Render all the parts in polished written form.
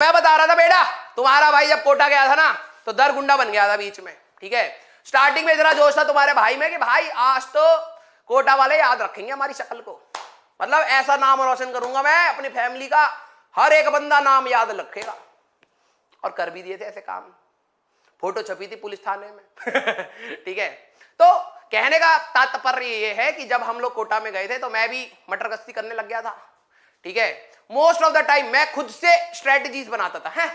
मैं बता रहा था बेटा, तुम्हारा भाई जब कोटा गया था ना तो दर गुंडा बन गया था बीच में, ठीक है। स्टार्टिंग में इतना जोश था तुम्हारे भाई में कि भाई आज तो कोटा वाले याद रखेंगे हमारी शक्ल को, मतलब ऐसा नाम रोशन करूंगा मैं अपनी फैमिली का, हर एक बंदा नाम याद रखेगा। और कर भी दिए थे ऐसे काम, फोटो छपी थी पुलिस थाने में ठीक है। तो कहने का तात्पर्य ये है कि जब हम लोग कोटा में गए थे तो मैं भी मटर गश्ती करने लग गया था, ठीक है। मोस्ट ऑफ द टाइम मैं खुद से स्ट्रेटजीज बनाता था। है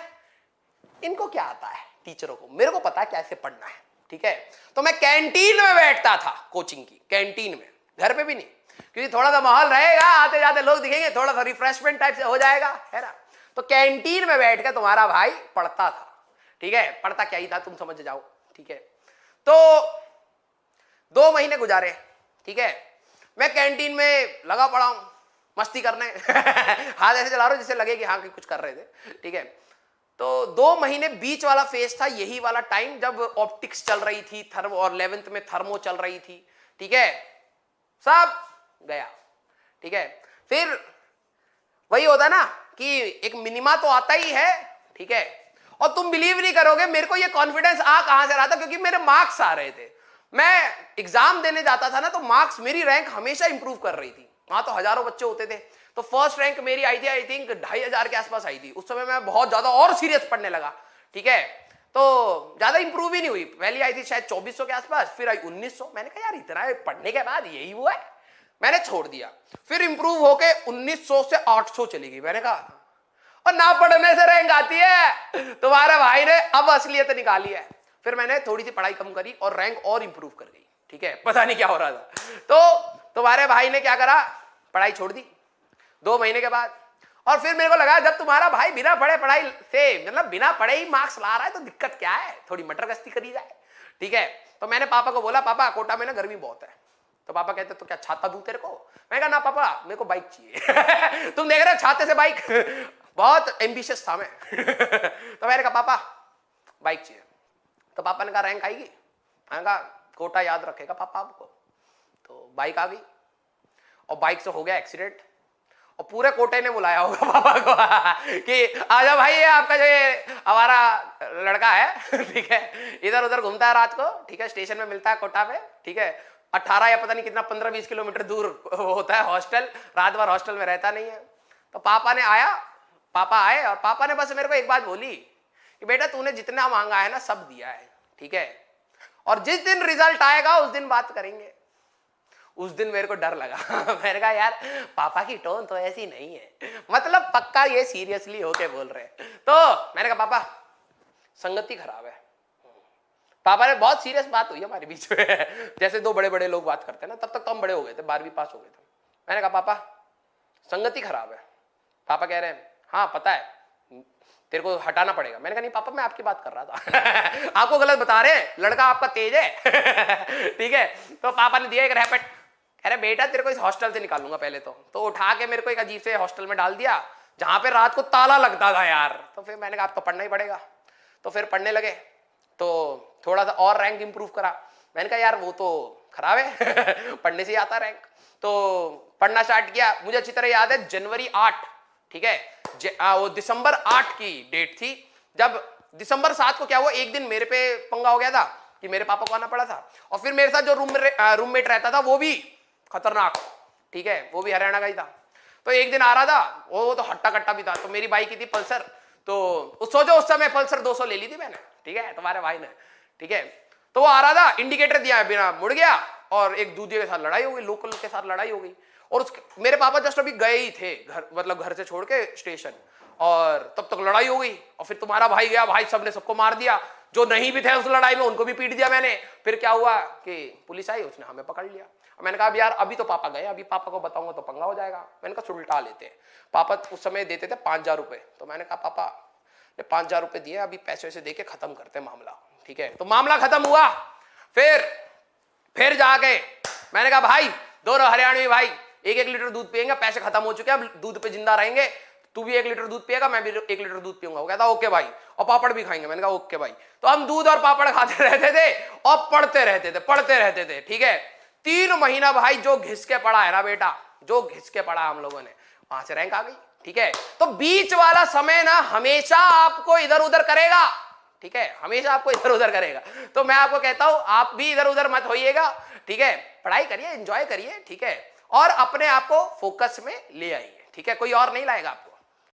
इनको क्या आता है टीचरों को, मेरे को पता है कैसे पढ़ना है, ठीक है। तो मैं कैंटीन में बैठता था, कोचिंग की कैंटीन में, घर पे भी नहीं, क्योंकि थोड़ा सा माहौल रहेगा, आते जाते लोग दिखेंगे, थोड़ा सा रिफ्रेशमेंट टाइप से हो जाएगा, है ना। तो कैंटीन में बैठ के तुम्हारा भाई पढ़ता था, ठीक है। पढ़ता क्या ही था तुम समझ जाओ, ठीक है। तो 2 महीने गुजारे, ठीक है। मैं कैंटीन में लगा पड़ा हूं मस्ती करने हाथ ऐसे चला रहा हूं जिससे लगे कि हाँ कि कुछ कर रहे थे, ठीक है। तो 2 महीने बीच वाला फेज था, यही वाला टाइम जब ऑप्टिक्स चल रही थी, थर्मो, और 11th में थर्मो चल रही थी, ठीक है। सब गया, ठीक है। फिर वही होता ना कि एक मिनिमा तो आता ही है, ठीक है। और तुम बिलीव नहीं करोगे मेरे को ये कॉन्फिडेंस आ कहां से रहा था, क्योंकि मेरे मार्क्स आ रहे थे। मैं एग्जाम देने जाता था ना तो मार्क्स, मेरी रैंक हमेशा इंप्रूव कर रही थी। वहां तो हजारों बच्चे होते थे, तो फर्स्ट रैंक मेरी आई थी आई थिंक 2500 के आसपास आई थी। उस समय मैं बहुत ज्यादा और सीरियस पढ़ने लगा, ठीक है। तो ज्यादा इंप्रूव ही नहीं हुई, पहली आई थी शायद 2400 के आसपास, फिर आई 1900। मैंने कहा यार इतना पढ़ने के बाद यही वो है, मैंने छोड़ दिया। फिर इंप्रूव होके 1900 से 800 चली गई। मैंने कहा और ना पढ़ने से रैंक आती है, तुम्हारे भाई ने अब असलियत निकाली है। फिर मैंने थोड़ी सी पढ़ाई कम करी और रैंक और इंप्रूव कर गई, ठीक है। पता नहीं क्या हो रहा था। तो तुम्हारे भाई ने क्या करा, पढ़ाई छोड़ दी 2 महीने के बाद। और फिर मेरे को लगा जब तुम्हारा भाई बिना पढ़े पढ़ाई से, मतलब बिना पढ़े ही मार्क्स ला रहा है तो दिक्कत क्या है, थोड़ी मटर गश्ती करी जाए, ठीक है। तो मैंने पापा को बोला पापा कोटा में ना गर्मी बहुत है। तो पापा कहते तो क्या छाता दूं तेरे को। मैंने कहा ना पापा मेरे को बाइक चाहिए तुम देख रहे हो छाते से बाइक बहुत एम्बिशियस था मैं तो मैंने कहा पापा बाइक चाहिए। तो पापा ने कहा रैंक आएगी। मैंने कहा कोटा याद रखेगा पापा आपको। तो बाइक आ गई और बाइक से हो गया एक्सीडेंट, और पूरे कोटे ने बुलाया होगा पापा को कि आजा भाई ये आपका जो ये हमारा लड़का है ठीक है, इधर उधर घूमता है रात को, ठीक है, स्टेशन में मिलता है कोटा पे, ठीक है। 18 या पता नहीं कितना 15-20 किलोमीटर दूर होता है हॉस्टल, रात भर हॉस्टल में रहता नहीं है। तो पापा आए और पापा ने बस मेरे को एक बात बोली कि बेटा तूने जितना मांगा है ना सब दिया है, ठीक है, और जिस दिन रिजल्ट आएगा उस दिन बात करेंगे। उस दिन मेरे को डर लगा मैंने कहा यार पापा की टोन तो ऐसी नहीं है, मतलब पक्का ये सीरियसली होके बोल रहे हैं। तो मैंने कहा पापा संगति खराब है। पापा ने, बहुत सीरियस बात हुई हमारे बीच में जैसे 2 बड़े बड़े लोग बात करते हैं ना, तब तक तो हम बड़े हो गए थे, 12वीं पास हो गए थे। मैंने कहा पापा संगति खराब है। पापा कह रहे हैं हाँ पता है तेरे को हटाना पड़ेगा। मैंने कहा नहीं पापा मैं आपकी बात कर रहा था आपको गलत बता रहे हैं, लड़का आपका तेज है ठीक है। तो पापा ने दिया एक रैपेट, कह रहे बेटा तेरे को इस हॉस्टल से निकालूंगा पहले तो उठा के मेरे को एक अजीब से हॉस्टल में डाल दिया जहां पे रात को ताला लगता था यार। तो फिर मैंने कहा आपको पढ़ना ही पड़ेगा। तो फिर पढ़ने लगे, तो थोड़ा सा और रैंक इंप्रूव करा। मैंने कहा यार वो तो खराब है पढ़ने से आता रैंक। तो पढ़ना स्टार्ट किया, मुझे अच्छी तरह याद है जनवरी 8, ठीक है, वो दिसंबर 8 की डेट थी। जब दिसंबर 7 को क्या हुआ, एक दिन मेरे पे पंगा हो गया था कि मेरे पापा को आना पड़ा था, और फिर मेरे साथ जो रूममेट रहता था वो भी खतरनाक, ठीक है, वो भी हरियाणा का ही था। तो एक दिन आ रहा था, वो तो हट्टा कट्टा भी था। तो मेरी बाइक की थी पल्सर, तो सोचो उस समय पल्सर 200 ले ली थी मैंने, ठीक है, तुम्हारे भाई ने, ठीक है। तो वो आ रहा था, इंडिकेटर दिया बिना मुड़ गया और एक दूसरे के साथ लड़ाई हो गई, लोकल के साथ लड़ाई हो गई। और मेरे पापा जस्ट अभी गए ही थे घर, मतलब घर से छोड़ के स्टेशन, और तब तक लड़ाई हो गई। और फिर तुम्हारा भाई गया, भाई सबने सबको मार दिया, जो नहीं भी थे उस लड़ाई में उनको भी पीट दिया मैंने। फिर क्या हुआ कि पुलिस आई, उसने हमें पकड़ लिया। मैंने कहा अब यार अभी तो पापा गए, अभी पापा को बताऊंगा तो पंगा हो जाएगा। मैंने कहा सुलटा लेते हैं। पापा उस समय देते थे 5000 रुपए। तो मैंने कहा पापा ने 5000 रुपए दिए, अभी पैसे वैसे दे के खत्म करते हैं मामला, ठीक है। तो मामला खत्म हुआ। फिर जाके मैंने कहा भाई दोनों हरियाणवी भाई 1-1 लीटर दूध पियेंगे, पैसे खत्म हो चुके हैं, दूध पे जिंदा रहेंगे, तू भी 1 लीटर दूध पिएगा, मैं भी 1 लीटर दूध पीऊंगा। वो कहता ओके भाई, और पापड़ भी खाएंगे। मैंने कहा ओके भाई। तो हम दूध और पापड़ खाते रहते थे और पढ़ते रहते थे, ठीक है। 3 महीना भाई जो घिस के पढ़ा है ना बेटा, जो घिस के पढ़ा हम लोगों ने, वहां से रैंक आ गई ठीक है। तो बीच वाला समय ना हमेशा आपको इधर उधर करेगा, ठीक है, हमेशा आपको इधर उधर करेगा। तो मैं आपको कहता हूं आप भी इधर उधर मत होइएगा, ठीक है, पढ़ाई करिए, एंजॉय करिए, ठीक है, और अपने आप को फोकस में ले आइए, ठीक है, कोई और नहीं लाएगा आपको।